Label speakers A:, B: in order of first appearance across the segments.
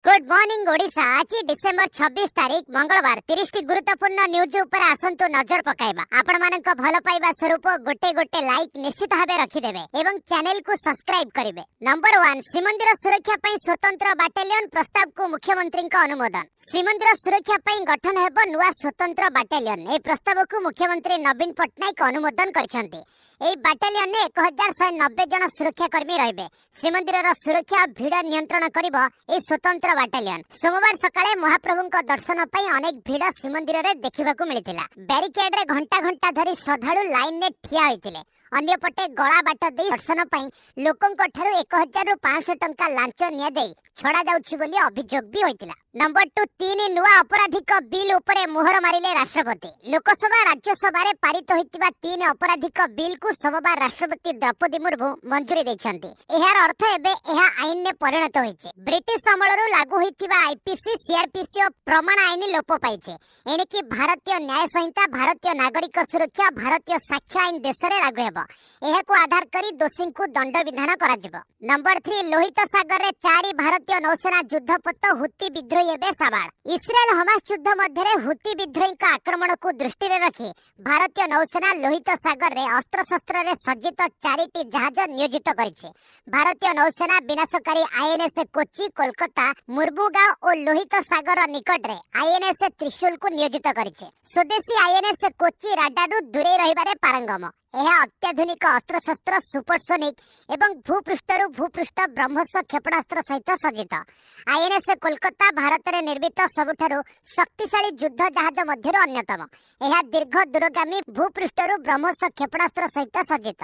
A: Good morning Odisha. आज December 26 तारीख मंगलवार 30 टी गुरुत्वपूर्ण न्यूज ऊपर आसंतु नजर पकाइबा। आपण मानक भल पाइबा स्वरूप गोटे गोटे लाइक निश्चित भाबे रखिदेबे एवं चैनल को सब्सक्राइब करिवे। नंबर 1, श्रीमंदिर सुरक्षा पई स्वतंत्र बाटालियन प्रस्ताव को मुख्यमंत्री का अनुमोदन। श्रीमंदिर सुरक्षा पई गठन हेबो नुवा स्वतंत्र बाटालियन। ए प्रस्ताव को मुख्यमंत्री नवीन पटनायक अनुमोदन करछन्ते। एई बाटालियन ने 1190 जन सुरक्षाकर्मी रहिबे। श्रीमंदिर सुरक्षा भीड़ नियंत्रण करिबो ए स्वतंत्र बाटालियन। सोमवार सकाळे महाप्रभुଙ୍କ दर्शन पई अनेक भीड़ श्रीमंदिर रे देखिबाकू मिलिथिला। बैरिकेड रे घंटा घंटा धरी श्रद्धालु लाइन ने ठिया होइतिले। अन्य पटे गळा बाट दे दर्शन पई लोकंक ठारू 1000 रु 500 टंका लांच निया दे छडा जाउछि बोली अभियोग भी होइतिला। नंबर 2, 3 नुआ अपराधिक बिल उपरे मोहर मारिले राष्ट्रपति। लोकसभा राज्यसभा रे पारित होइतिबा 3 अपराधिक बिल को सोमवार राष्ट्रपति द्रौपदी मुर्मू मंजूरी दैछन्ती। एहार अर्थ एबे एहा आईन ने परिणत होइछे। ब्रिटिश अमलरू लागू होइतिबा आईपीसी सीआरपीसी और प्रमाण आईन लोप पाइछे। एणिकी भारतीय न्याय संहिता, भारतीय नागरिक सुरक्षा, भारतीय साक्ष्य आईन देश रे लागू हेबो। एहाको आधार करी दोषी को दंड विधान कराजिबो। नंबर 3, लोहित सागर रे 4 भारतीय नौसेना युद्धपोत हुती विद्रोही एबे साबाड़। इस्राएल हमास युद्ध मध्य हुती विद्रोही का आक्रमण को दृष्टि रे रखी भारतीय नौसेना लोहित सागर रे अस्त्र शस्त्र रे सज्जित 4टी जहाज नियोजित करिछे। भारतीय नौसेना विनाशकारी आईएनएस कोची, कोलकाता, मुर्मुगांव और लोहित सागर निकट रे आईएनएस त्रिशूल को नियोजित करिछे। स्वदेशी आईएनएस कोची राडारु दूरे रहिबारे पारंगम। यह अत्याधुनिक अस्त्र शस्त्र, सुपरसोनिक एवं भूपृष्ठरु भूपृष्ठ ब्रह्मोस क्षेपणास्त्र सहित सज्जित। आईएनएस कोलकाता भारत में निर्मित सबुठारु शक्तिशाली युद्ध जहाज मध्यरु अन्यतम। यह दीर्घ दूरगामी भूपृष्ठरु ब्रह्मोस क्षेपणास्त्र सहित सज्जित।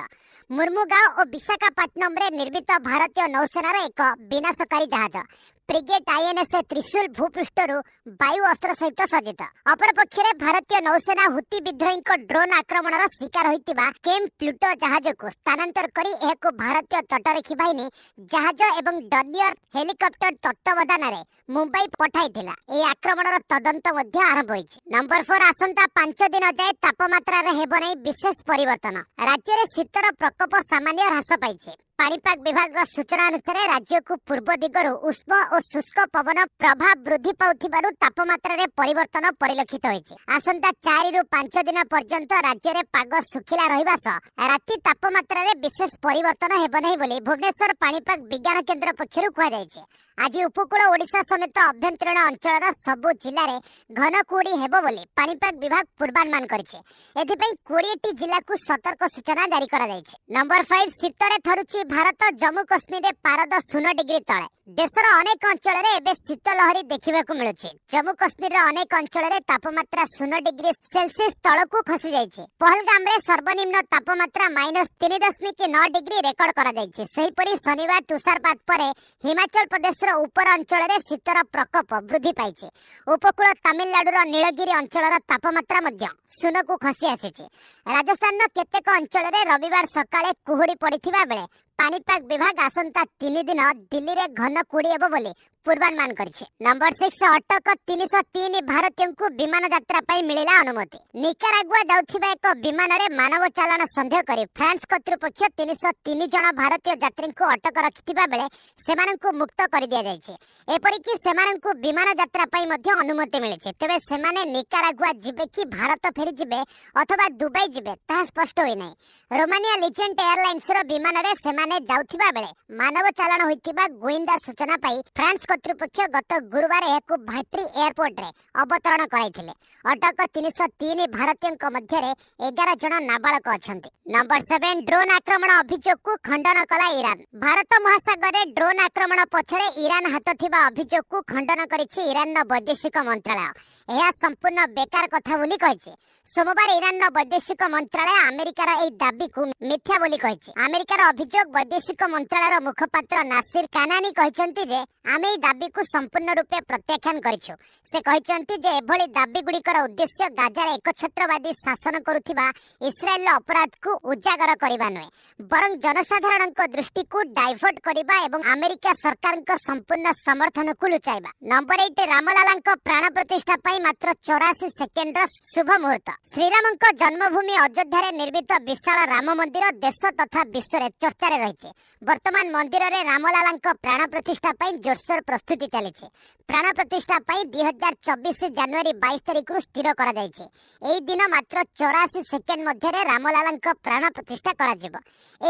A: मुर्मुगांव और विशाखापट्टनम रे निर्मित भारतीय नौसेनार एक विनाशकारी जहाज फ्रिगेट आईएनएस त्रिशूल भूपृष्ठरु वायु अस्त्र सहित सज्जित। अपर पक्षरे भारतीय नौसेना हुती विद्रोही ड्रोन आक्रमणर शिकार होइतिबा केम प्लूटो जहाज को स्थानांतर करी एहाको भारतीय तटरक्षी बाहिनी जहाज एवं डर्नियर हेलिकॉप्टर तत्वावधान रे मुंबई पठाइथिला। ए आक्रमणर तदंत मध्य आरंभ होइछि। नंबर 4, आसंता 5 दिन जाय तापमात्रा रे हेबो नै विशेष परिवर्तन। राज्य रे शीतर प्रकोप सामान्य ह्रास पाइछि। पाणीपाग विभाग सूचना अनुसार राज्य को पूर्व दिगरु उष्म और शुष्क पवन प्रभाव वृद्धि पाउथिबारु तापमात्रा रे परिवर्तन परिलक्षित होइछि। आसंता 4 रु 5 दिन पर्यंत राज्य रे पाग सुखिला रहिबा स राति तापमात्रा रे विशेष परिवर्तन हेबो नै बोली भुवनेश्वर पाणीपाग विज्ञान केन्द्र पक्षरु कहै जायछि। आज उपकूल ओडिशा समेत अभ्यंतरीण अंचल सबु जिल्ला रे घन कुहुडी हेबो बोली पाणीपाग विभाग पूर्वानुमान करिछि। एथिपई 20टी जिल्ला को सतर्क सूचना जारी करा जायछि। नंबर 5, शीतरे थरुछि भारत। जम्मू कश्मीर रे पारद 0 डिग्री तळे। देशर अनेक अंचल रे एबे शीतलहरी देखिबाकू मिलुछि। जम्मू कश्मीर रे अनेक अंचल रे तापमात्रा 0 डिग्री सेल्सियस तळकू खसी जायछि। पहलगाम रे सर्वनिम्न तापमात्रा -3.9 डिग्री रेकर्ड करा जायछि। सेहिपरि शनिवार तुषारपात परे हिमाचल प्रदेश रो उपर अंचल रे शीतर प्रकोप वृद्धि पाइछि। उपकूल तमिलनाडु रो नीलगिरी अंचल रो तापमात्रा मध्य 0 को खसी आसिछि। राजस्थान रो केतेक अंचल रे रविवार सकाळे कुहुडी पड़िथिबा बेले पाणीपाग विभाग आसंता 3 दिन दिल्ली रे घन कुहुडी हेबो बोली पूर्वानुमान करिछि। नंबर 6, अटक 303 भारतीयों को विमान यात्रा पई मिलिला अनुमति। निकारागुआ जाउथिबा एक विमान रे मानव चालान संदेह करी फ्रांस कर्तृपक्ष 303 जन भारतीय यात्री को अटक रखिथिबा बेले सेमानंकु मुक्त करि दिया जायछि। एपरिकि सेमानंकु विमान यात्रा पई मध्ये अनुमति मिलिछि। तबे सेमाने निकारागुआ जिबे कि भारत फेरी जिबे अथवा दुबई जिबे ता स्पष्ट होई नै। रोमानिया लिजेंट एयरलाइंस रो विमान रे सेमाने जाउथिबा बेले मानव चालान होइतिबा गोइंदा सूचना पाई फ्रांस कर्तृपक्ष गत गुरुवार एक भाट्री एयरपोर्ट रे अवतरण कराइथिले। अटक 303 भारतीयों मध्य 11 जन नाबालक अछंती। नंबर 7, ड्रोन आक्रमण अभियोग को खंडन कला ईरान। भारत महासागर रे ड्रोन आक्रमण पछरे ईरान हाथ थिबा अभियोग को खंडन करिछि ईरान वैदेशिक मंत्रालय। यह संपूर्ण बेकार कथा बोली कहिछि। सोमवार ईरान वैदेशिक मंत्रालय अमेरिकार एई दाबी को मिथ्या बोली कहिछि। अमेरिकार अभियोग वैदेशिक मंत्रालय मुखपात्र नासिर कानानी कहिसंती जे आमे दाबी को संपूर्ण रूपे प्रत्याख्यान करिछु। से कहिसंती जे एभली दाबी गुड़िकर उद्देश्य गाजार एकछत्रवादी शासन करुथिबा इस्राएल अपराध को उजागर करिबा नय, बरं जनसाधारण दृष्टि को डाइवर्ट करिबा एवं अमेरिका सरकार संपूर्ण समर्थन को लुचाइबा। नंबर 8, रामलाला प्राण प्रतिष्ठा पई मात्र 84 सेकेंड शुभ मुहूर्त। श्रीराम जन्मभूमि अयोध्या रे निर्मित विशाल राम मंदिर देश तथा विश्व रे चर्चा रे रहिছে। वर्तमान मंदिर रे रामलाला प्राण प्रतिष्ठा पई जोरसोर प्रस्तुति चली प्राण प्रतिष्ठा 2024 जनवरी 22 तारिख स्थिर कर दिन मात्र 84 सेकेंड मध्य रामलाला प्राण प्रतिष्ठा कर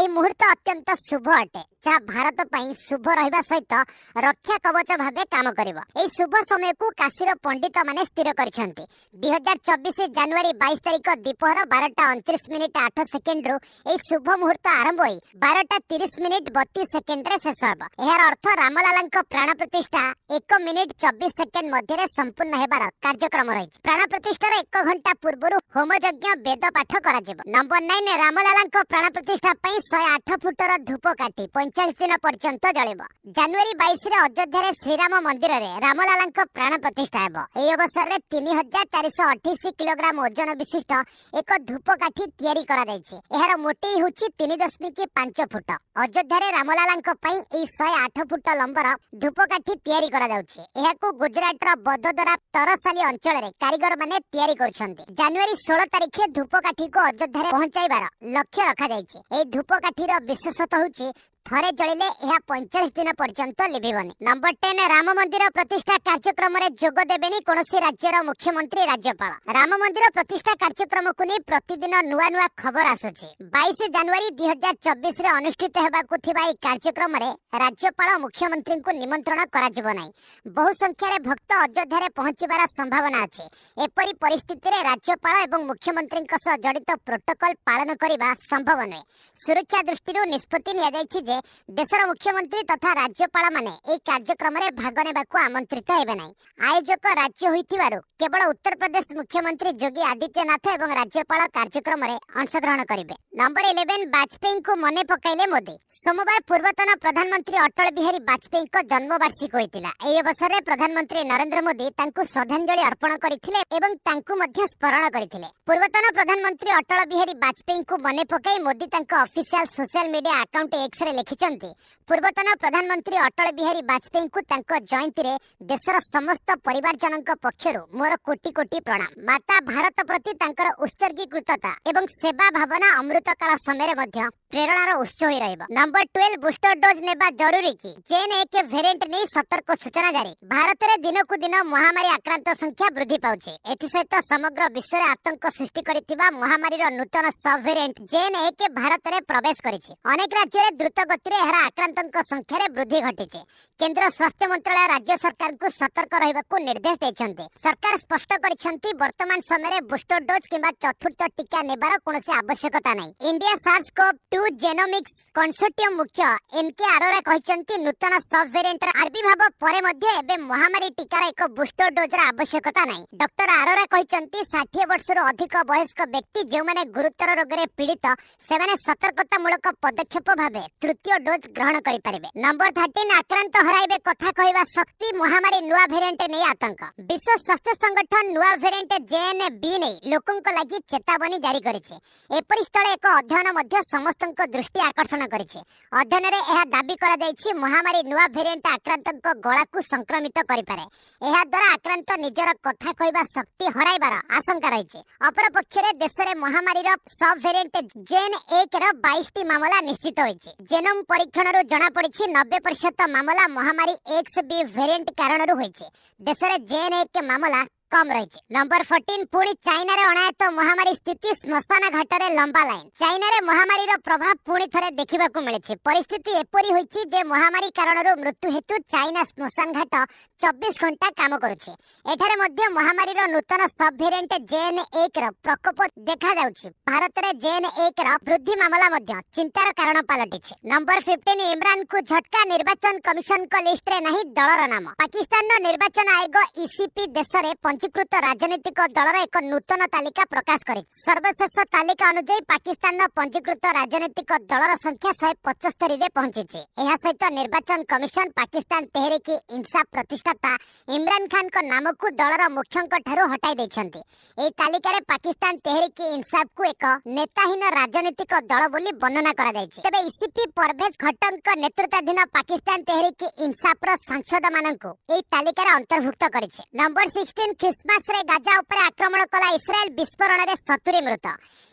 A: मुहूर्त अत्यंत शुभ अटे जहाँ भारत पर शुभ रहा सहित रक्षा कवच भाव काम कर शुभ समय को काशीर पंडित माने स्थिर कर 2024 जनवरी 22 तारिख दीपहर 12:29 8 सेकेंड रु शुभ मुहूर्त आरंभ हो 12:30 32 सेकेंड रे शेष होब। यार अर्थ रामलाला प्राण प्रतिष्ठा 1 मिनिट 24 सेकेंड मध्य संपूर्ण हेबार कार्यक्रम रही। प्राण प्रतिष्ठार 1 घंटा पूर्व होम यज्ञ वेद पाठ कर। नंबर 9 रामलाला प्राण प्रतिष्ठा 108 फुटर धूपकाठी 45 दिन पर्यंत जलिब। जनवरी 22 रे अयोध्या श्रीराम मंदिर में रामलाला प्राण प्रतिष्ठा हेब। एही अवसर में 3428 किलोग्राम ओजन विशिष्ट एक धूपकाठी तैयारी करा जायछि। एहार मोटेई होछि 3.5 फुट। अयोध्या रामलाला 108 फुट लंबर धूपकाठी तैयारी करा जाउछि। एहाकु गुजरात रो बदोदरा तरसाली अंचल रे कारीगर माने तैयारी करछन्ते। जनवरी 16 तारिख धूपकाठी को अयोध्या पहुंचाइबार लक्ष्य रखा जायछि। एही धूपकाठी रो विशेषता होछि थरे जलिले यह 45 दिन पर्यंत लिभिबनी। नंबर 10 राम मंदिर प्रतिष्ठा कार्यक्रम में जोग देबेनी कोनोसी राज्यर मुख्यमंत्री राज्यपाल। राम मंदिर प्रतिष्ठा कार्यक्रम को नहीं प्रतिदिन नुआ नुआ खबर आसुछि। 22 जनवरी 2024 रे अनुष्ठित हेबाकु थिबा ई कार्यक्रम में राज्यपाल मुख्यमंत्री को निमंत्रण कराजिबो नाही। बहु संख्या रे भक्त अयोध्या रे पहुंचीबार संभावना अछि। एपरि परिस्थिति रे राज्यपाल एवं मुख्यमंत्री सह जड़ित प्रोटोकॉल पालन करबा संभव नै। सुरक्षा दृष्टि निष्पत्ति निया जायछि देशर मुख्यमंत्री तथा राज्यपाल माने एक कार्यक्रम में भाग नेबाकू आमंत्रित हेबे नाही। आयोजक राज्य होइतिबारु केवल उत्तर प्रदेश मुख्यमंत्री योगी आदित्यनाथ एवं राज्यपाल कार्यक्रम में अंशग्रहण करिवे। नंबर 11 वाजपेयी को मने पकाइले मोदी। सोमवार पूर्वतन प्रधानमंत्री अटल बिहारी वाजपेयी को जन्म वार्षिक होइतिला। एही अवसर में प्रधानमंत्री नरेंद्र मोदी तांकु श्रद्धांजलि अर्पण करथिले एवं तांकु मध्य स्मरण करथिले। पूर्वतन प्रधानमंत्री अटल बिहारी वाजपेयी को मने पकाई मोदी तांको official social media account X रे लिखिचंती। पूर्वतन प्रधानमंत्री अटल बिहारी वाजपेयी को तांको जयंती रे देशर समस्त परिवार जनक पक्षरु मोर कोटि कोटि प्रणाम। माता भारत प्रति तांकर उत्सर्गीकृतता एवं सेवा भावना अमृत काल समय मध्य प्रेरणार उत्स होई रहइबो। नंबर 12 बूस्टर डोज नेबा जरूरी की जेन एक वेरिएंट नै सतर्क सूचना जारी। भारत रे दिन को दिन महामारी आक्रांत संख्या वृद्धि पाउछि। एथि सहित समग्र विश्व रे आतंक सृष्टि करितिबा महामारी रो नूतन सब वेरिएंट जेन एक भारत रे प्रवेश करिछि। अनेक राज्य रे द्रुत गति रे एहरा आक्रांतक संख्या रे वृद्धि घटिछि। केंद्र स्वास्थ्य मंत्रालय राज्य सरकार को सतर्क रहबाकू निर्देश दैछन्ते। सरकार स्पष्ट करिसन्ति वर्तमान समय रे बूस्टर डोज किबा चतुर्थ टीका नेबार कोनोसी आवश्यकता नै। इंडिया सार्स-CoV-2 जेनोमिक्स कंसोर्टियम मुख्य एनके अरोरा कहिसन्ति नूतन सब वेरिएंट आविर्भाव परे मध्ये एबे महामारी टीकार एक बूस्टर डोज रा आवश्यकता नै। डॉक्टर अरोरा कहिसन्ति 60 वर्ष रो अधिक वयस्क व्यक्ति जे माने गुरुतर रोग रे पीड़ित सेमाने सतर्कतामूलक पदक्षेप भाबे तृतीय डोज ग्रहण करि परिबे। नंबर 13 आक्रांत हराइबे कथा कहवा शक्ति महामारी नुआ वेरिएंट नै आतंक। विश्व स्वास्थ्य संगठन नुआ वेरिएंट जेएनबी नै लोकंक लागि चेतावनी जारी करिছে। एपरि स्थले एक अध्ययन मध्ये समस्तक दृष्टि आकर्षण करिছে। अध्ययन रे एहा दाबी करा जायछि महामारी नुआ वेरिएंट आक्रांतक गळा को संक्रमित करि पारे। एहा द्वारा आक्रांत निजर कथा कहवा शक्ति हराइबार आशंका रहिছে। अपर पक्ष रे देश रे महामारी रो सब वेरिएंट जेन 1 रो 22 टी मामला निश्चित होइছে। जेनोम परीक्षण रो जणा पड़िछि 90% मामला महामारी XB वेरिएंट कारण रो होइছে। देश रे जेन 1 के मामला कम रही। नंबर 14 पुणी चाइना रे अनायत महामारी स्थिति श्मशान घाट रे लंबा लाइन। चाइना रे महामारी रो प्रभाव पुणी थरे देखिबा को मिलेछि। परिस्थिति एपरि होइछि जे महामारी कारण रो मृत्यु हेतु चाइना श्मशान घाट 24 घंटा काम करूछि। एठारे मध्य महामारी रो नूतन सब वेरिएंट जेन 1 रो प्रकोप देखा जाउछि। भारत रे जेन 1 रो वृद्धि मामला मध्य चिंतार कारण पालटिछि। नंबर 15 इमरान को झटका निर्वाचन कमिशन को लिस्ट रे नहीं दलर नाम। पाकिस्तान रो निर्वाचन आयोग ईसीपी देश रे पंजीकृत राजनीतिक दलर एक नूतन तालिका प्रकाश करी। सर्वशेष तालिका अनुसार पाकिस्तान पंजीकृत राजनीतिक दलर संख्या 175 रे पहुंची। एहा सहित निर्वाचन कमिशन पाकिस्तान तेहरीक इंसाफ प्रतिष्ठाता इमरान खान को नाम को दलर मुख्यंक ठारू हटाई दैछन्ति। एही तालिका रे पाकिस्तान तेहरीक इंसाफ को एक नेताहीन राजनीतिक दल बोली वर्णना करा जायछि। तबे ईसीपी परवेज खट्टक नेतृत्वाधीन पाकिस्तान तेहरीक इंसाफ रो सांसद माननकु एही तालिका रे अंतर्भुक्त करिछि। नंबर 16 क्रिसमस रे गाजा ऊपर आक्रमण कला इस्राएल विस्फोरण रे 70 मृत।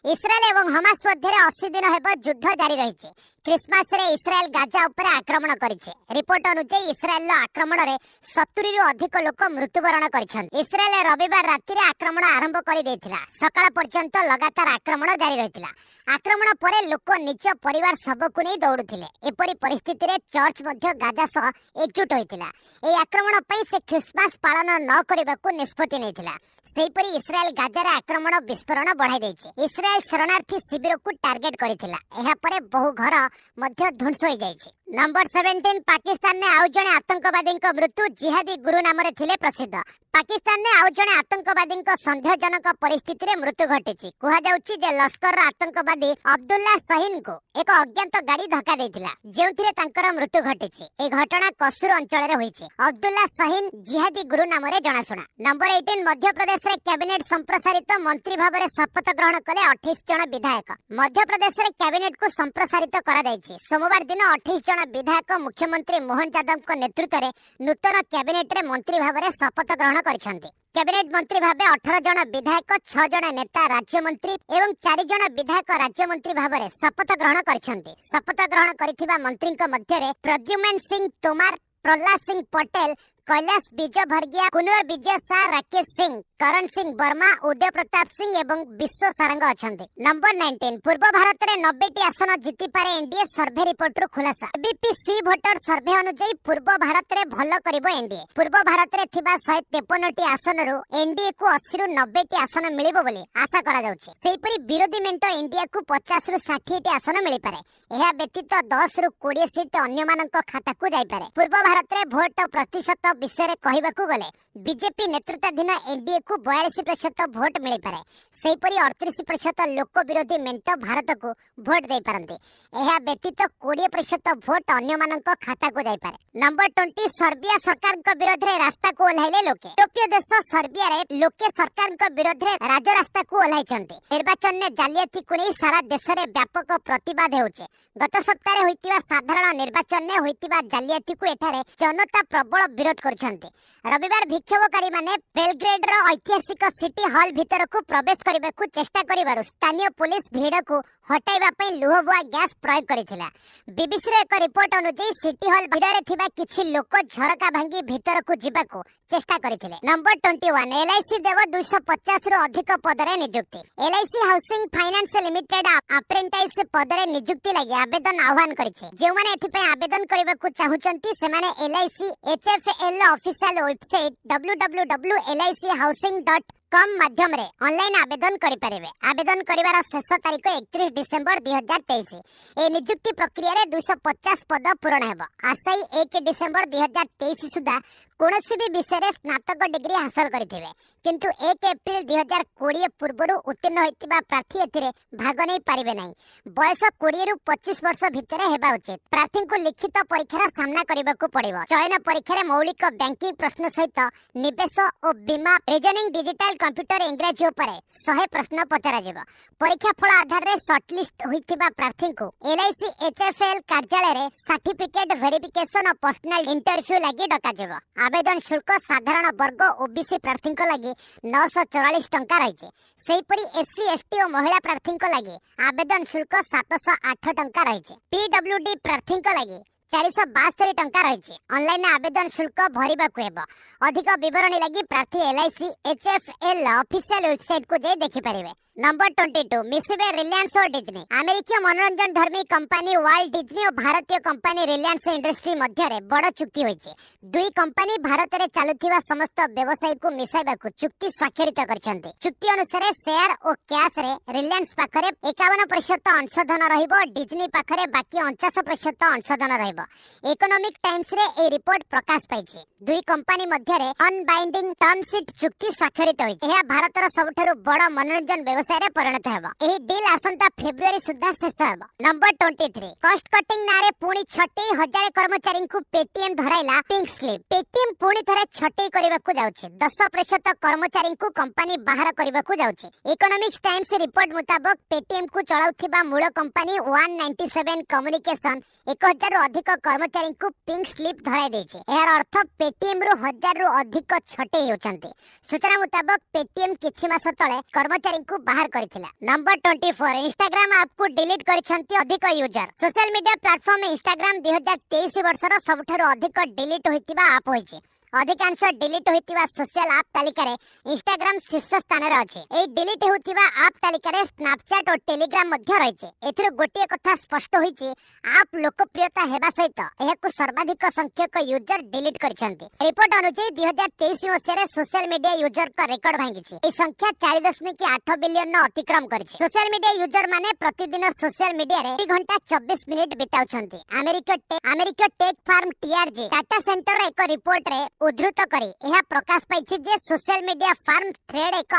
A: इस्राएल एवं हमास मध्य 80 दिन हेब युद्ध जारी रहिछि। क्रिसमस रे इस्राएल गाजा ऊपर आक्रमण करिছে। रिपोर्ट अनुसार इस्राएल आक्रमण रे 70 रु अधिक लोक मृत्युवरण करिछन। इस्राएल रविवार राति रे आक्रमण आरंभ करि देथिला। सकाळ पर्यंत लगातार आक्रमण जारी रहिथिला। आक्रमण परे लोक निज परिवार सबकु नै दौड़ुथिले। एपरि परिस्थिति रे चर्च मध्य गाजा सह एकजुट होइथिला। ए आक्रमण पई से क्रिसमस पालन न करिबाकू निष्पत्ति नेथिला। सेहीपरि इस्राएल गाजार आक्रमण विस्फोरण बढ़ाई देछि। इस्राएल शरणार्थी शिविर को टार्गेट करिथिला। एहा परे बहु घर मध्य ध्वंस होई जाइछि। नंबर 17 पाकिस्तान ने आउ जणे आतंकवादी मृत्यु जिहादी गुरु नाम रे थिले प्रसिद्ध। पाकिस्तान ने आउ जणे आतंकवादी संदेहजनक परिस्थिति रे मृत्यु घटिछि। कुहा जाउछि जे लश्कर आतंकवादी अब्दुल्ला शहीन को एक अज्ञात गाड़ी धक्का देथिला, जेउथिरे तांकर मृत्यु घटिछि। ए घटना कसूर अंचल रे होइछि। अब्दुल्ला शहीन जिहादी गुरु नाम रे जणाशुना। नंबर 18 मध्य प्रदेश रे कैबिनेट संप्रसारित मंत्री भाव में शपथ ग्रहण कले 28 जन विधायक। मध्य प्रदेश रे कैबिनेट को संप्रसारित करा जायछि। सोमवार दिन 28 जन विधायक मुख्यमंत्री मोहन यादव को नेतृत्व रे नूतन कैबिनेट रे मंत्री भाव में शपथ ग्रहण करिसंती। कैबिनेट मंत्री भावे 18 जन विधायक, 6 जन नेता राज्य मंत्री एवं 4 जन विधायक राज्य मंत्री भाव में शपथ ग्रहण करिसंती। शपथ ग्रहण करिथिबा मंत्रीक मध्य रे प्रद्युम्न सिंह तोमर, प्रहलाद सिंह पटेल, कैलाश विजय भर्गिया, कुनवर विजय शाह, राकेश सिंह, करण सिंह वर्मा, उदय प्रताप सिंह एवं विश्व सारंग अछंती। नंबर 19 पूर्व भारत रे 90 टी आसन जीति पारे एनडीए सर्वे रिपोर्ट रो खुलासा। बीपीसी वोटर सर्वे अनुसार पूर्व भारत रे भल करिवो एनडीए। पूर्व भारत रे थिबा 153 टी आसन रो एनडीए को 80 रु 90 टी आसन मिलिबो बोली आशा करा जाउछि। सेहिपरि विरोधी मेंट इंडिया को 50 रु 60 टी आसन मिलि पारे। एहा व्यतीत 10 रु 20 सीट अन्य मानक खाता को जाई पारे। पूर्व भारत रे भोट प्रतिशत विषय कहवाकू गले बीजेपी नेतृत्वाधीन एनडीए को 42% भोट मिल पारे। सेहीपरि 38% लोक विरोधी मेंट भारत को भोट दे पारंती। एहा व्यतीत 20% भोट अन्य मानक खाता को जाई पारे। नंबर 20 सर्बिया सरकार को विरोध रे रास्ता को ओल्हाइले लोके। यूरोपीय देश सर्बिया रे लोके सरकार को विरोध रे राज रास्ता को ओल्हाइचंती। निर्वाचन ने जालियाती को नै सारा देश रे व्यापक प्रतिवाद हेउचे। गत सप्ताह रे होइतिबा साधारण निर्वाचन ने होइतिबा जालियाती को एठारे जनता प्रबल विरोध करछंती। रविवार विक्षोभकारी माने बेलग्रेड रो ऐतिहासिक सिटी हॉल भीतर को प्रवेश करबा को चेष्टा करिबारु स्थानीय पुलिस भीड़ को हटाइबा पई लुहबुआ गैस प्रयोग करिथिला। बीबीसी रे एक रिपोर्ट अनुसार सिटी हॉल भीड़ रे थिबा किछि लोक झरका भांगी भीतर को जिबा को चेष्टा करिथिले। नंबर 21 एलआईसी देव 250 रु अधिक पद रे नियुक्ति। LIC housing finance limited apprentice पद रे नियुक्ति लागि आवेदन आह्वान करिছে। जे माने एथि पई आवेदन करबा को चाहुचंती से माने LIC HFL official website www.lichousing.com माध्यम रे ऑनलाइन आवेदन करि परिबे। आवेदन करिवार शेष तारीख 31 डिसेंबर 2023। ए नियुक्ति प्रक्रिया रे 250 पद पूर्ण हेबो। आशाई 1 डिसेंबर 2023 सुधा कोनोसी भी विषय रे स्नातक डिग्री हासिल करिथिबे, किंतु 1 एप्रिल 2020 पूर्वरु उत्तीर्ण होइतिबा प्रार्थी एथिरे भाग नै पारिबे नै। बयस 20 रु 25 वर्ष भितर हेबा उचित। प्रार्थी को लिखित परीक्षार सामना करबाकू पड़िबो। चयन परीक्षा रे मौलिक बैंकिंग प्रश्न सहित निवेश और बीमा, रीजनिंग, डिजिटल कंप्यूटर, इंग्रजी ऊपर 100 प्रश्न पचरा जिवो। परीक्षा फल आधार रे शॉर्टलिस्ट होइतिबा प्रार्थी को एलआईसी एचएफएल कार्यालय रे सर्टिफिकेट वेरिफिकेशन और पर्सनल इंटरव्यू लागि डका जिवो। आवेदन शुल्क साधारण वर्ग ओबीसी प्रार्थी लगी 944 टंका रही। सेहीपरि एससी एसटी और महिला प्रार्थी लगी आवेदन शुल्क 708 टंका रही। पीडब्ल्यूडी प्रार्थी लगी 472 टंका रही। ऑनलाइन आवेदन शुल्क भरिबा को हेबो। अधिक विवरणी लगी प्रार्थी एलआईसी एचएफएल ऑफिशियल वेबसाइट को जे देखि परिबे। नंबर 22 मिसिबे रिलायंस और डिज्नी। अमेरिकीय मनोरंजन धर्मी कंपनी वर्ल्ड डिज्नी और भारतीय कंपनी रिलायंस इंडस्ट्री मध्य रे बड़ चुक्ति होइছে। दुई कंपनी भारत रे चालुथिबा समस्त व्यवसाय को मिसाइबा को चुक्ति स्वाक्षरित करछन्ते। चुक्ति अनुसार शेयर और कैश रे रिलायंस पाखरे 51% अंशधन रहिबो, डिज्नी पाखरे बाकी 49% अंशधन रहिबो। इकोनॉमिक टाइम्स रे ए रिपोर्ट प्रकाश पाइछि। दुई कंपनी मध्य रे अनबाइंडिंग टर्म शीट चुक्ति स्वाक्षरित होइছে। एहा भारतर सबठारु बड़ मनोरंजन व्यवसाय परिणत हेबो। एही डील आसंता फेब्रुआरी सुद्धा शेष हेबो। नंबर 23 कॉस्ट कटिंग नारे पुणी 6000 कर्मचारी को पेटीएम धराइला पिंक स्लिप। पेटीएम पुणी थरे छटई करबाकू जाउछि। 10% कर्मचारी को कंपनी बाहर करबाकू जाउछि। इकोनॉमिक्स टाइम्स रिपोर्ट मुताबिक पेटीएम को चलाउथिबा मूल कंपनी 197 कम्युनिकेशन 1000 रु अधिक ଅଧିକ कर्मचारी को पिंक स्लिप धराई देछि। एहार अर्थ पेटीएम रु 1000 रु अधिक छटे हेउचंती। सूचना मुताबिक पेटीएम किछि मास तळे कर्मचारी को बाहर करथिला। नंबर 24 इंस्टाग्राम ऐप को डिलीट करिसंती अधिक user. Social media platform Instagram 2023 वर्षर सबठारु अधिक डिलीट होइतिबा ऐप होइछि। अधिकांश डिलीट होइतिबा सोशल ऐप तालिका रे इंस्टाग्राम शीर्ष स्थान रे अछि। ए डिलीट होइतिबा ऐप तालिका रे स्नैपचैट और टेलीग्राम मध्य रहिछि। एथिरो गोटिए कथा स्पष्ट होइछि, ऐप लोकप्रियता हेबा सहित एहाकु सर्वाधिक संख्यक यूजर डिलीट करिसंती। रिपोर्ट अनुसार 2023 मसिया सोशल मीडिया यूजर का रेकर्ड भांगिछि। ए संख्या 4.8 बिलियन न अतिक्रम करिछि। सोशल मीडिया यूजर माने प्रतिदिन सोशल मीडिया रे 2 घंटा 24 मिनिट बिताउछंती। America tech firm TRG data centre एक रिपोर्ट रे उद्धृत करी यह प्रकाश पाइछि जे सोशल मीडिया फार्म थ्रेड एक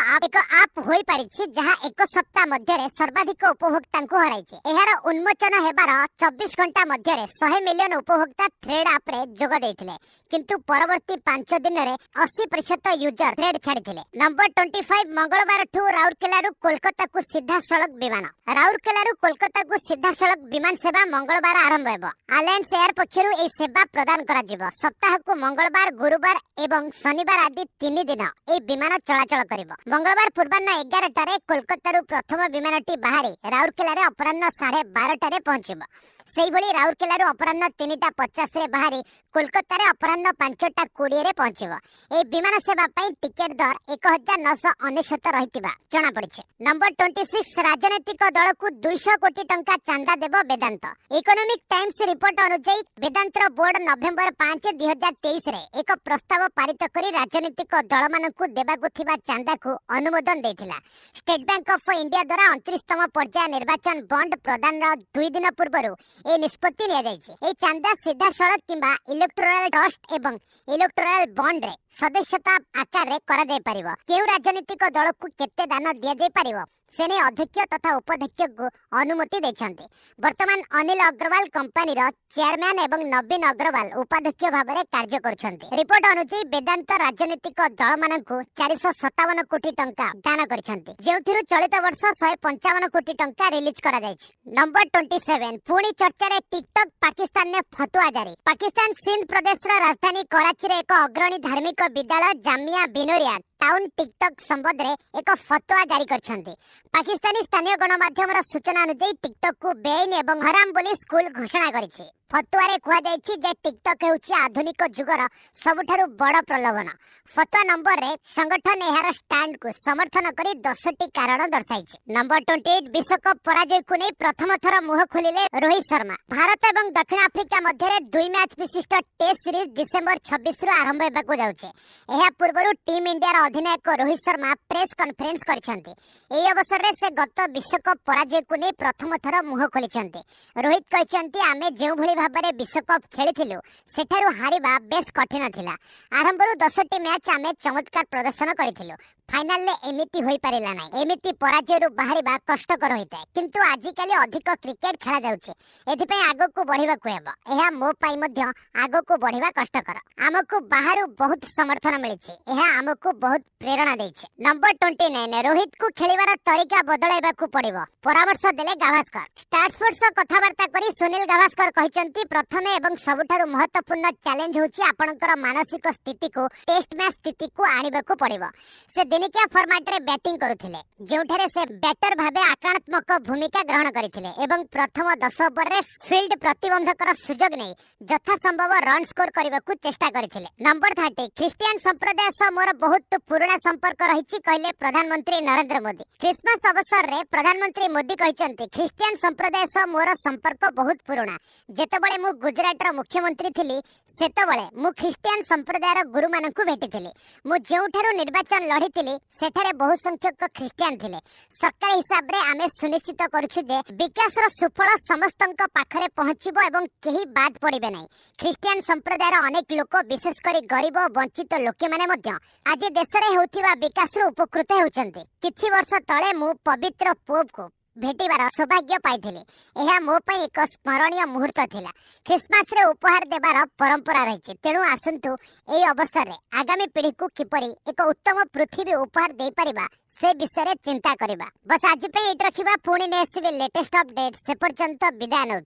A: ऐप होई पारिछि जहा एक सप्ताह मध्य रे सर्वाधिक उपभोक्ता को हराइछि। एहार उन्मोचन हेबार 24 घंटा मध्य रे 100 मिलियन उपभोक्ता थ्रेड ऐप रे जोग दैथिले, किंतु परवर्ती 5 दिन रे 80% यूजर थ्रेड छाडिथिले। नंबर 25 मंगलवार ठू राउरकेला रु कोलकाता को सीधा सड़क विमान। राउरकेला रु कोलकाता को सीधा सड़क विमान सेवा मंगलवार आरंभ हेबो। अलायंस एयर पक्षरु ए सेवा प्रदान करा जिवो। सप्ताह को मंगलवार गुरुवार एवं शनिवार आदि 3 दिन ए विमान चलाचल करिवो। मंगलवार पूर्वाह्न 11 टारे कोलकाता रु प्रथम विमानटी बाहरी राउरकेला रे अपराह्न 12:30 टारे पहुंचिबो। सेही भली राउरकेला रु अपराह्न 3:50 रे बाहरी कोलकाता रे अपराह्न 5:20 रे पहुंचिबो। ए विमान सेवा पई टिकट दर 1999 रहितिबा जणा पड़िছে। नंबर 26 राजनीतिक दल को 200 कोटी टंका चांदा देबो वेदांत। इकोनॉमिक टाइम्स रिपोर्ट अनुसार वेदांत बोर्ड नवेम्बर 5, 2023 रे एक प्रस्ताव पारित करी राजनीतिक दल मानकु देबाकु थिबा चांदा को अनुमोदन देथिला। स्टेट बैंक ऑफ इंडिया द्वारा 29तम पर्याय निर्वाचन बॉन्ड प्रदान 2 दिन पूर्वरु ए निष्पत्ति लिया जायछि। ए चांदा सीधा सड़क किंबा इलेक्टोरल ट्रस्ट एवं इलेक्टोरल बॉन्ड रे सदस्यता आकार रे करा जाय परिबो। केउ राजनीतिक दल को केते दान दिया जाय परिबो सेने अध्यक्ष तथा उपाध्यक्ष को अनुमति देछन्ते। वर्तमान अनिल अग्रवाल कंपनी रो चेयरमैन एवं नवीन अग्रवाल उपाध्यक्ष भाव में कार्य करछन्ते। रिपोर्ट अनुसार वेदांत राजनीतिक दल मानकु 457 कोटी टंका दान करछन्ते, जेउथिरु चलित वर्ष 155 कोटी टंका रिलीज करा जायछि। नंबर 27 पुणी चर्चा रे टिकटॉक पाकिस्तान ने फतवा जारी। पाकिस्तान सिंध प्रदेश रा राजधानी कराची रे एक अग्रणी धार्मिक विद्यालय जामिया बिनोरिया टाउन टिकटॉक संबंध रे एक फतवा जारी करछन्ते। पाकिस्तानी स्थानीय गणमाध्यम सूचना अनुसार टिकटॉक को बेआईन एवं हराम बोली स्कूल घोषणा करिछि। फतुआरे कुआ जायछि जे टिकटॉक हेउछि आधुनिक जुगर सबठारु बड़ प्रलोभन। फतवा नंबर रे संगठन एहार स्टैंड को समर्थन करी 10टी कारण दर्शाइछि। नंबर 28 विश्वकप पराजय को नै प्रथम थर मुह खोलिले रोहित शर्मा। भारत एवं दक्षिण आफ्रिका मध्य रे 2 मैच विशिष्ट टेस्ट सीरीज डिसेंबर 26 रु आरंभ हेबाकू जाउछि। एहा पूर्वरु टीम इंडिया रा अधिनायक रोहित शर्मा प्रेस कॉन्फ्रेंस करछन्ते। एही अवसर रे से गत विश्वकप पराजय को नै प्रथम थर मुह खोलिछन्ते। रोहित कहछन्ते आमे जेउ भली भाबरे विश्वकप खेलिथिलु सेठारु हारिबा बेस कठिन थिला। आरंभरु 10टी मैच आमे चमत्कार प्रदर्शन करिथिलु। फाइनल ले एमिति होई पारिला नै। एमिति पराजयरु बाहरिबा कष्टकर होइताय, किंतु आजि काली अधिक क्रिकेट खेला जाउछि। एथि पय आगो को बढ़िबा को हेबो। एहा मो पय मध्य आगो को बढ़िबा कष्टकर। हमकु बाहरु बहुत समर्थन मिलिछि। एहा हमकु बहुत प्रेरणा दैछि। नंबर 29 रोहित को खेलिबार तरीका बदलाइबा को पड़िबो, परामर्श देले गाभास्कर। स्टार स्पोर्ट्स कथावार्ता करी सुनील गाभास्कर कहिसंती प्रथमे एवं सबठारु महत्वपूर्ण चैलेंज होछि आपनकर मानसिक स्थिति को टेस्ट मैच स्थिति को आनिबा को पड़िबो। से दिनिकिया फॉर्मेट रे बैटिंग करुथिले, जेउठारे से बैटर भाबे आक्रामक भूमिका ग्रहण करिथिले एवं प्रथम 10 ओवर रे फील्ड प्रतिबंधकर सुजोग नै यथा संभव रन स्कोर करबा को चेष्टा करिथिले। नंबर 30 क्रिश्चियन संप्रदाय सह मोर बहुत पुराना संपर्क रहिछि कहले प्रधानमंत्री नरेंद्र मोदी। क्रिसमस अवसर रे प्रधानमंत्री मोदी कहिसंती क्रिश्चियन संप्रदाय सह मोर संपर्क बहुत पुराना। जेतेबेले मु गुजरात रो मुख्यमंत्री थिली सेतेबेले मु क्रिश्चियन संप्रदाय रो गुरु मानकु भेटिथिली। मु जेउठारु निर्वाचन लढिथिली सेठारे बहु संख्यक क्रिश्चियन थिले। सरकार हिसाब रे आमे सुनिश्चित करूछु जे विकास रो सुफल समस्तंक पाखरे पहुंचिबो एवं केही बाद पड़िबे नै। क्रिश्चियन संप्रदाय रो अनेक लोक विशेष करी गरीब और वंचित लोके माने मध्य आज देश रे होउथिबा विकास रो उपकृत हेउचंती। किछि वर्ष तळे मु पवित्र पोप को भेटिबार सौभाग्य पाइथिले। एहा मो पई एक स्मरणीय मुहूर्त थिला। क्रिसमस रे उपहार देबार परंपरा रहिछि, तेणु आसंतु एई अवसर रे आगामी पीढ़ी को किपरि एक उत्तम पृथ्वी उपहार देई परिबा से विषय रे चिंता करिबा। बस आज पे एट रखिबा, पुणी ने आसीबे लेटेस्ट अपडेट। से पर्यंत विदाय नउछि।